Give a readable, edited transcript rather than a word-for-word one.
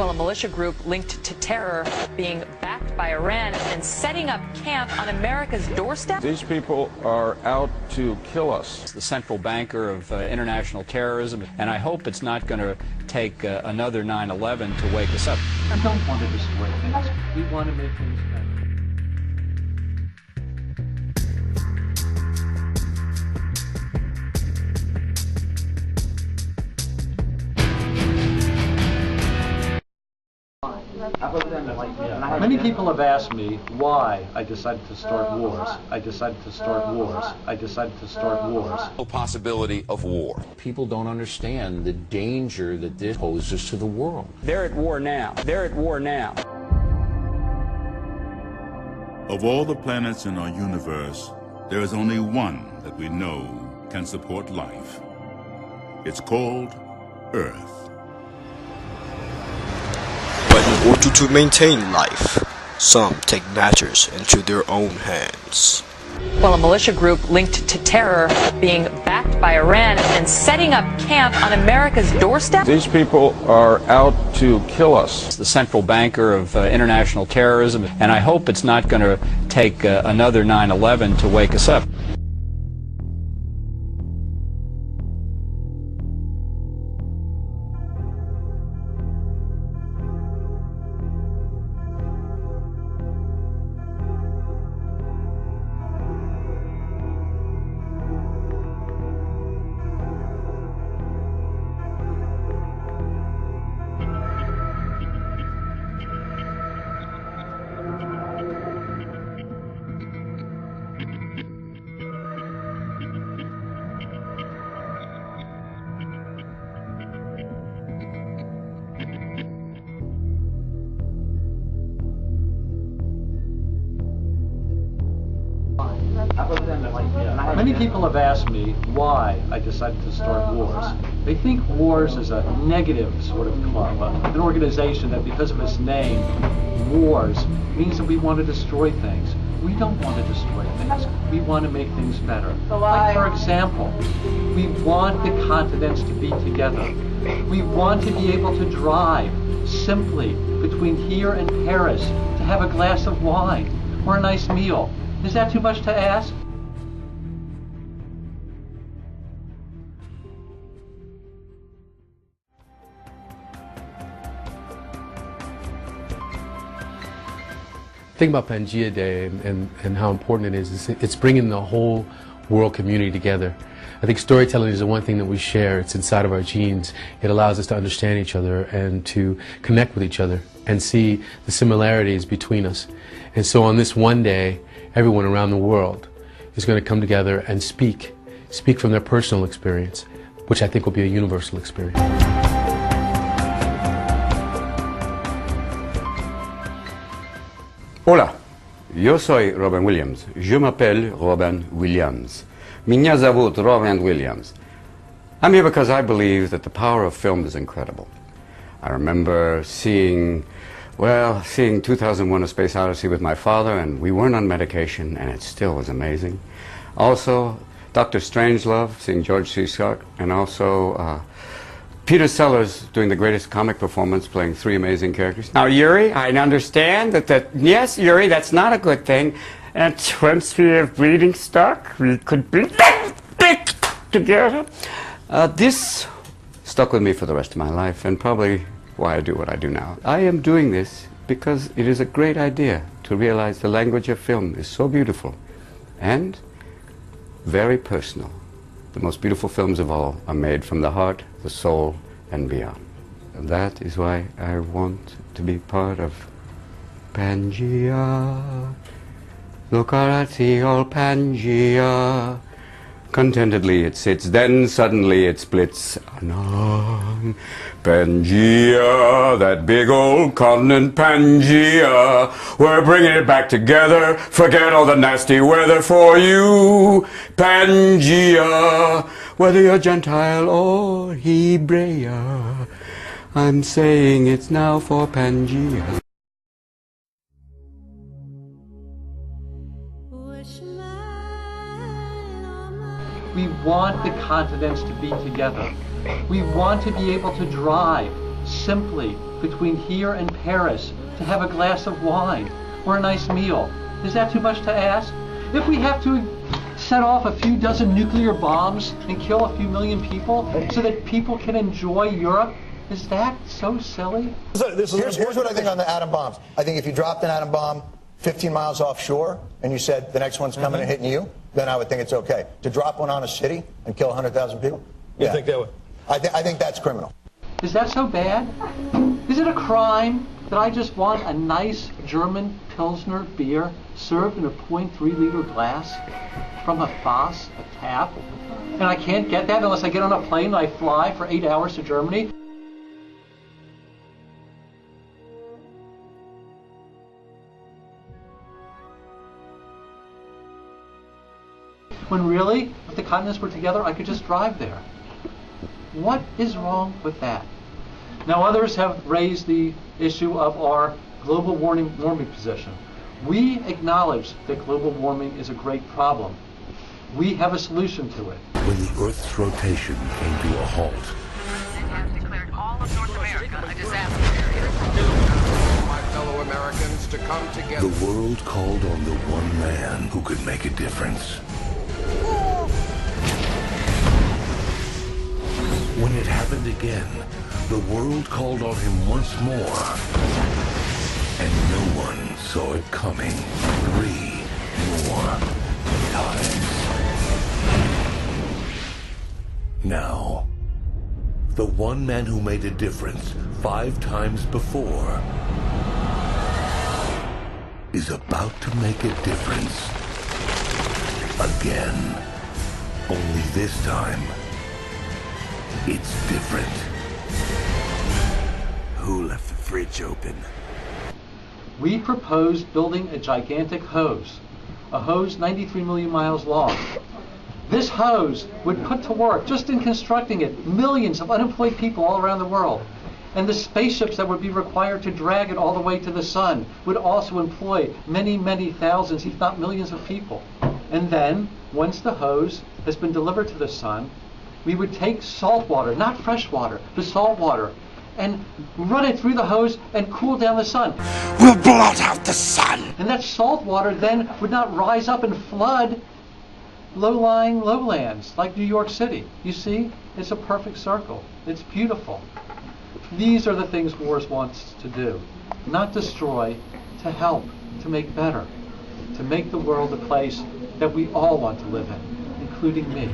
Well, a militia group linked to terror being backed by Iran and setting up camp on America's doorstep. These people are out to kill us. The central banker of international terrorism, and I hope it's not going to take another 9/11 to wake us up. We don't want to destroy things. We want to make things better. Many people have asked me why I decided to start wars. I decided to start wars. I decided to start wars. No possibility of war. People don't understand the danger that this poses to the world. They're at war now. They're at war now. Of all the planets in our universe, there is only one that we know can support life. It's called Earth. But in order to maintain life, some take matters into their own hands. Well, a militia group linked to terror being backed by Iran and setting up camp on America's doorstep. These people are out to kill us. The central banker of international terrorism, and I hope it's not going to take another 9/11 to wake us up. Many people have asked me why I decided to start wars. They think wars is a negative sort of club, an organization that because of its name, wars, means that we want to destroy things. We don't want to destroy things. We want to make things better. Like, for example, we want the continents to be together. We want to be able to drive simply between here and Paris to have a glass of wine or a nice meal. Is that too much to ask? Think about Pangea Day and how important it is. It's bringing the whole world community together. I think storytelling is the one thing that we share. It's inside of our genes. It allows us to understand each other and to connect with each other and see the similarities between us. And so on this one day, everyone around the world is going to come together and speak from their personal experience, which I think will be a universal experience. Hola, yo soy Robin Williams. Je m'appelle Robin Williams. Меня зовут Robin Williams. I'm here because I believe that the power of film is incredible. I remember seeing 2001: A Space Odyssey with my father, and we weren't on medication, and it still was amazing. Also, Dr. Strangelove, seeing George C. Scott, and also Peter Sellers doing the greatest comic performance, playing three amazing characters. Now, Yuri, I understand yes, Yuri, that's not a good thing. And once we have breeding stock, we could be big together. This stuck with me for the rest of my life, and probably why I do what I do now. I am doing this because it is a great idea to realize the language of film is so beautiful and very personal. The most beautiful films of all are made from the heart, the soul, and beyond. And that is why I want to be part of Pangea. Lokarati all Pangea. Contentedly it sits, then suddenly it splits. Anam. Pangea, that big old continent Pangea. We're bringing it back together. Forget all the nasty weather for you. Pangea, whether you're Gentile or Hebrea. I'm saying it's now for Pangea. We want the continents to be together. We want to be able to drive simply between here and Paris to have a glass of wine or a nice meal. Is that too much to ask? If we have to set off a few dozen nuclear bombs and kill a few million people so that people can enjoy Europe, is that so silly? Here's what I think on the atom bombs. I think if you dropped an atom bomb 15 miles offshore and you said the next one's coming and hitting you, then I would think it's okay. To drop one on a city and kill 100,000 people? You think that would? I think that's criminal. Is that so bad? Is it a crime that I just want a nice German Pilsner beer served in a 0.3-liter glass from a Foss, a tap? And I can't get that unless I get on a plane and I fly for 8 hours to Germany? When really, if the continents were together, I could just drive there. What is wrong with that? Now, others have raised the issue of our global warming position. We acknowledge that global warming is a great problem. We have a solution to it. When the Earth's rotation came to a halt, It has declared all of North America a disaster area. My fellow Americans to come together. the world called on the one man who could make a difference. When it happened again, the world called on him once more, and no one saw it coming 3 more times. Now, the one man who made a difference 5 times before is about to make a difference again. Only this time, it's different. Who left the fridge open? We proposed building a gigantic hose, a hose 93 million miles long. This hose would put to work, just in constructing it, millions of unemployed people all around the world. And the spaceships that would be required to drag it all the way to the sun would also employ many, many thousands, if not millions of people. And then, once the hose has been delivered to the sun, we would take salt water, not fresh water, but salt water, and run it through the hose and cool down the sun. We'll blot out the sun! And that salt water then would not rise up and flood low-lying lowlands like New York City. You see, it's a perfect circle. It's beautiful. These are the things wars wants to do. Not destroy, to help, to make better, to make the world a place that we all want to live in, including me.